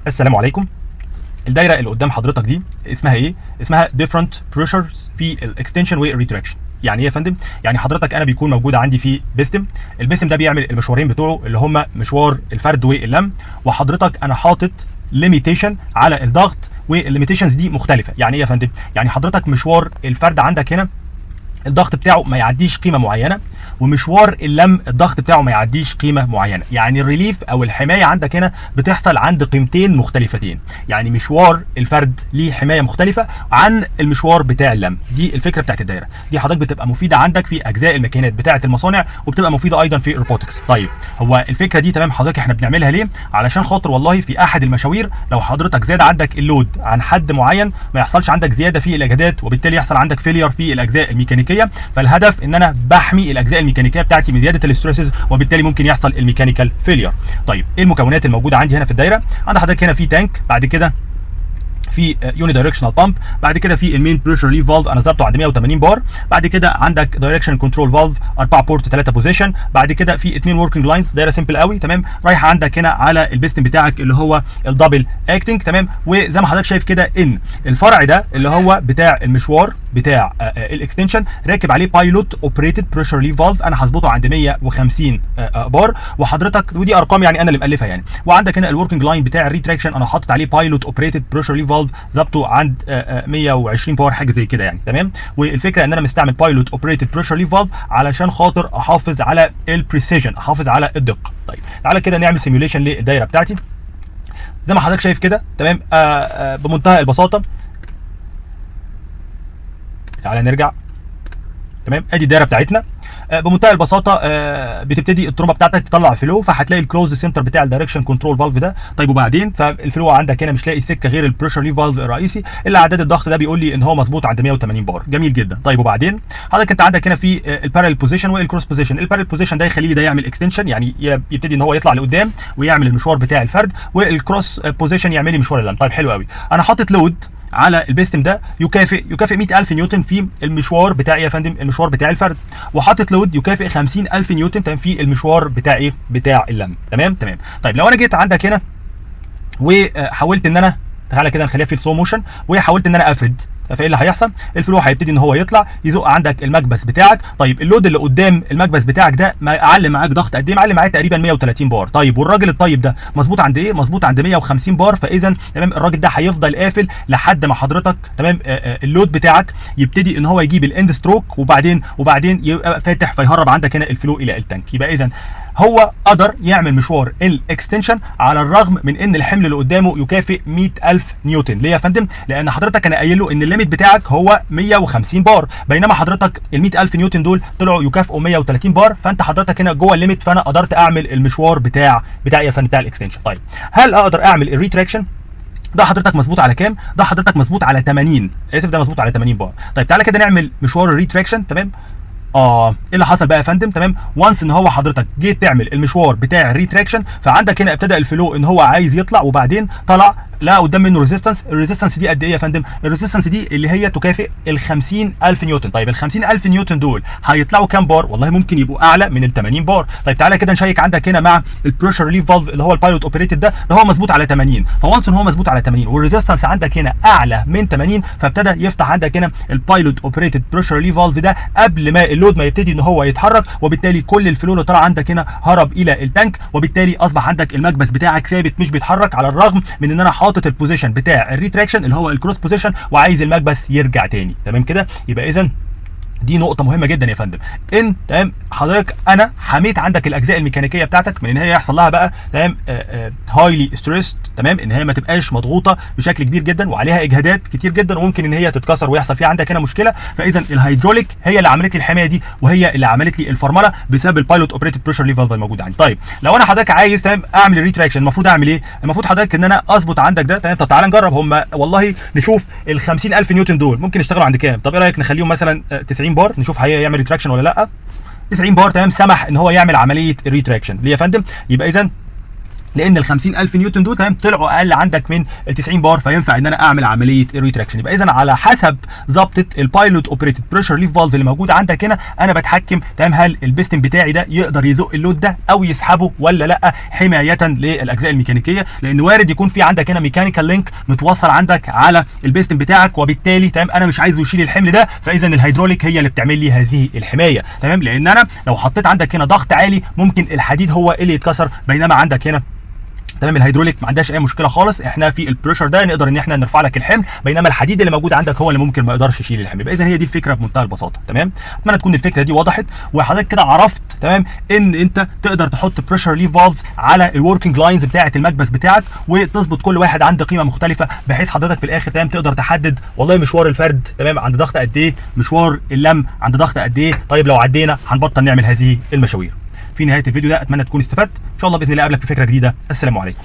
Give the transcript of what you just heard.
السلام عليكم. الدايره اللي قدام حضرتك دي اسمها ايه؟ اسمها different pressures في الاكستنشن والريتراكشن. يعني ايه يا فندم؟ يعني حضرتك انا بيكون موجود عندي في بيستم، البيستم ده بيعمل المشوارين بتوعه اللي هم مشوار الفرد واللم، وحضرتك انا حاطط ليميتيشن على الضغط، والليميتيشنز دي مختلفه. يعني ايه يا فندم؟ يعني حضرتك مشوار الفرد عندك هنا الضغط بتاعه ما يعديش قيمه معينه، ومشوار اللم الضغط بتاعه ما يعديش قيمه معينه. يعني الريليف او الحمايه عندك هنا بتحصل عند قيمتين مختلفتين. يعني مشوار الفرد ليه حمايه مختلفه عن المشوار بتاع اللم. دي الفكره بتاعت الدايره دي، حضرتك بتبقى مفيده عندك في اجزاء الماكينات بتاعه المصانع، وبتبقى مفيده ايضا في الروبوتكس. طيب هو الفكره دي تمام حضرتك احنا بنعملها ليه؟ علشان خاطر والله في احد المشاوير لو حضرتك زاد عندك اللود عن حد معين ما يحصلش عندك زياده في الاجهادات، وبالتالي يحصل عندك فيلير في الاجزاء الميكانيكيه. فالهدف ان انا بحمي الاجزاء الميكانيكيه بتاعتي من زياده الاستريسز، وبالتالي ممكن يحصل الميكانيكال فيلير. طيب ايه المكونات الموجوده عندي هنا في الدايره؟ عند حضرتك هنا في تانك، بعد كده في يوني دايركشنال بامب، بعد كده في المين بريشر ريليف فالف انا ظبطه عند 180 بار، بعد كده عندك دايركشن كنترول فالف 4 بورت 3 بوزيشن، بعد كده في 2 وركينج لاينز. دايره سيمبل قوي تمام، رايحه عندك هنا على البيستم بتاعك اللي هو الدبل اكتنج تمام. وزي ما حضرتك شايف كده ان الفرع ده اللي هو بتاع المشوار بتاع الاكستنشن راكب عليه بايلوت اوبريتد بريشر ريليف فالف، انا هظبطه عند 150 بار، وحضرتك ودي ارقام يعني انا اللي مالفها يعني. وعندك هنا الوركينج لاين بتاع الريتراكشن انا حاطط عليه بايلوت اوبريتد بريشر ريليف فالف ظبطه عند 120 باور حاجه زي كده يعني تمام. والفكره ان انا مستعمل بايلوت اوبريتد بريشر ريليف فالف علشان خاطر احافظ على البريسيجن، احافظ على الدقه. طيب تعالى كده نعمل سيميوليشن للدايره بتاعتي زي ما حضرتك شايف كده تمام. بمنتهى البساطه تعالى نرجع تمام. ادي الدايره بتاعتنا بمنتهى البساطه بتبتدي الترومبه بتاعتك تطلع فلو، فهتلاقي الكلوز سنتر بتاع الدايركشن كنترول فالف ده. طيب وبعدين فالفلو عندك هنا مش لاقي سكه غير البريشر ريليف فالف الرئيسي اللي اعداد الضغط ده بيقول لي ان هو مظبوط عند 180 بار. جميل جدا. طيب وبعدين حضرتك انت عندك هنا في البارل بوزيشن والكروس بوزيشن. البارل بوزيشن ده يخلي لي ده يعمل اكستنشن، يعني يبتدي ان هو يطلع لقدام ويعمل المشوار بتاع الفرد، والكروس بوزيشن يعمل لي مشوار اللم. طيب حلو قوي. انا حاطط لود على البيستم ده يكافئ 100000 نيوتن في المشوار بتاعي يا فندم، المشوار بتاع الفرد، وحاطط لود يكافئ 50000 نيوتن تمام في المشوار بتاع ايه؟ بتاع اللم. تمام. طيب لو انا جيت عندك هنا وحاولت ان انا تعالى كده نخليها في السلو موشن، وحاولت ان انا افرد، فايه اللي هيحصل؟ الفلو هيبتدي ان هو يطلع يزق عندك المكبس بتاعك. طيب اللود اللي قدام المكبس بتاعك ده معلم معاك ضغط قد ايه؟ معلم معاك تقريبا 130 بار. طيب والراجل الطيب ده مظبوط عند ايه؟ مظبوط عند 150 بار. فاذا تمام الراجل ده هيفضل قافل لحد ما حضرتك تمام اللود بتاعك يبتدي ان هو يجيب الاند ستروك، وبعدين يبقى فاتح فيهرب عندك هنا الفلو الى التانك. يبقى اذا هو قدر يعمل مشوار الاكستنشن على الرغم من ان الحمل اللي قدامه يكافئ 100000 نيوتن. ليه يا فندم؟ لان حضرتك انا قايل له ان الليميت بتاعك هو 150 بار، بينما حضرتك ال 100000 نيوتن دول طلعوا يكافئوا 130 بار، فانت حضرتك هنا جوه الليميت، فانا قدرت اعمل المشوار بتاعي يا فندم بتاع الاكستنشن. طيب هل اقدر اعمل الريتراكشن؟ ده حضرتك مظبوط على كام؟ ده حضرتك مظبوط على 80. اسف ده مظبوط على 80 بار. طيب تعالى كده نعمل مشوار الريتراكشن تمام. ايه اللي حصل بقى يا فندم؟ تمام وانس ان هو حضرتك جيت تعمل المشوار بتاع الريتراكشن، فعندك هنا ابتدى الفلو ان هو عايز يطلع، وبعدين طلع لا قدام منه ريزيستنس. الريزيستنس دي قد ايه يا فندم؟ الريزيستنس دي اللي هي تكافئ ال 50000 نيوتن. طيب ال 50000 نيوتن دول هيطلعوا كام بار؟ والله ممكن يبقوا اعلى من ال 80 بار. طيب تعالى كده نشيك عندك هنا مع البريشر ريليف فالف اللي هو البايلوت اوبريتد ده هو مظبوط على 80. فوانس ان هو مظبوط على 80 والريزيستنس عندك هنا اعلى من 80، فابتدى يفتح عندك هنا البايلوت اوبريتد بريشر ريليف فالف ده قبل ما اللود ما يبتدي ان هو يتحرك، وبالتالي كل الفلو اللي طلع عندك هنا هرب الى التانك، وبالتالي اصبح عندك المكبس بتاعك ثابت مش بيتحرك، على الرغم من ان انا حاطط البوزيشن بتاع الريتراكشن اللي هو الكروس بوزيشن وعايز المكبس يرجع تاني. تمام كده. يبقى اذا دي نقطة مهمة جدا يا فندم. ان تمام حضرتك انا حميت عندك الاجزاء الميكانيكية بتاعتك من ان هي يحصل لها بقى تمام هايلي ستريسد، تمام ان هي ما تبقاش مضغوطة بشكل كبير جدا وعليها اجهادات كتير جدا، وممكن ان هي تتكسر ويحصل فيها عندك هنا مشكلة. فاذا الهيدروليك هي اللي عملت لي الحماية دي، وهي اللي عملت لي الفرملة بسبب البايلوت اوبريتد بريشر ريليف فالف الموجود عندي. طيب لو انا حضرتك عايز تمام اعمل الريتراكشن المفروض اعمل ايه؟ المفروض حضرتك ان انا اظبط عندك ده تمام. طب تعالى نجرب، هم والله نشوف ال 50000 نيوتن دول ممكن يشتغلوا عند كام؟ طب ايه رايك نخليهم مثلا 90 بار نشوف هيعمل ريتراكشن ولا لا. 90 بار تمام سمح ان هو يعمل عمليه الريتراكشن. ليه يا فندم؟ يبقى اذا لان ال 50000 نيوتن دول تمام طلعوا اقل عندك من ال 90 بار، فينفع ان انا اعمل عمليه ريتراكشن. يبقى اذا على حسب ظبطه البايلوت اوبريتد بريشر ريليف فالف اللي موجوده عندك هنا انا بتحكم تمام هل البيستن بتاعي ده يقدر يزق اللود ده او يسحبه ولا لا، حمايه للاجزاء الميكانيكيه، لان وارد يكون في عندك هنا ميكانيكال لينك متوصل عندك على البيستن بتاعك، وبالتالي تمام انا مش عايزه يشيل الحمل ده، فاذا الهيدروليك هي اللي بتعمل لي هذه الحمايه تمام. لان انا لو حطيت عندك هنا ضغط عالي ممكن الحديد هو اللي يتكسر، بينما عندك هنا تمام الهيدروليك ما عندهاش اي مشكله خالص، احنا في البريشر ده نقدر ان احنا نرفع لك الحمل، بينما الحديد اللي موجود عندك هو اللي ممكن ما يقدرش يشيل الحمل. يبقى اذا هي دي الفكره بمنتهى البساطه تمام. اتمنى تكون الفكره دي وضحت، وحضرتك كده عرفت تمام ان انت تقدر تحط بريشر ريليف فالفز على الوركينج لاينز بتاعه المكبس بتاعك، وتظبط كل واحد عند قيمه مختلفه، بحيث حضرتك في الاخر تمام تقدر تحدد والله مشوار الفرد تمام عند ضغط قد ايه، مشوار اللم عند ضغط قد ايه. طيب لو عدينا هنبطل نعمل هذه المشاوير. في نهايه الفيديو ده اتمنى تكون استفدت، ان شاء الله باذن الله اقابلك في فكره جديده. السلام عليكم.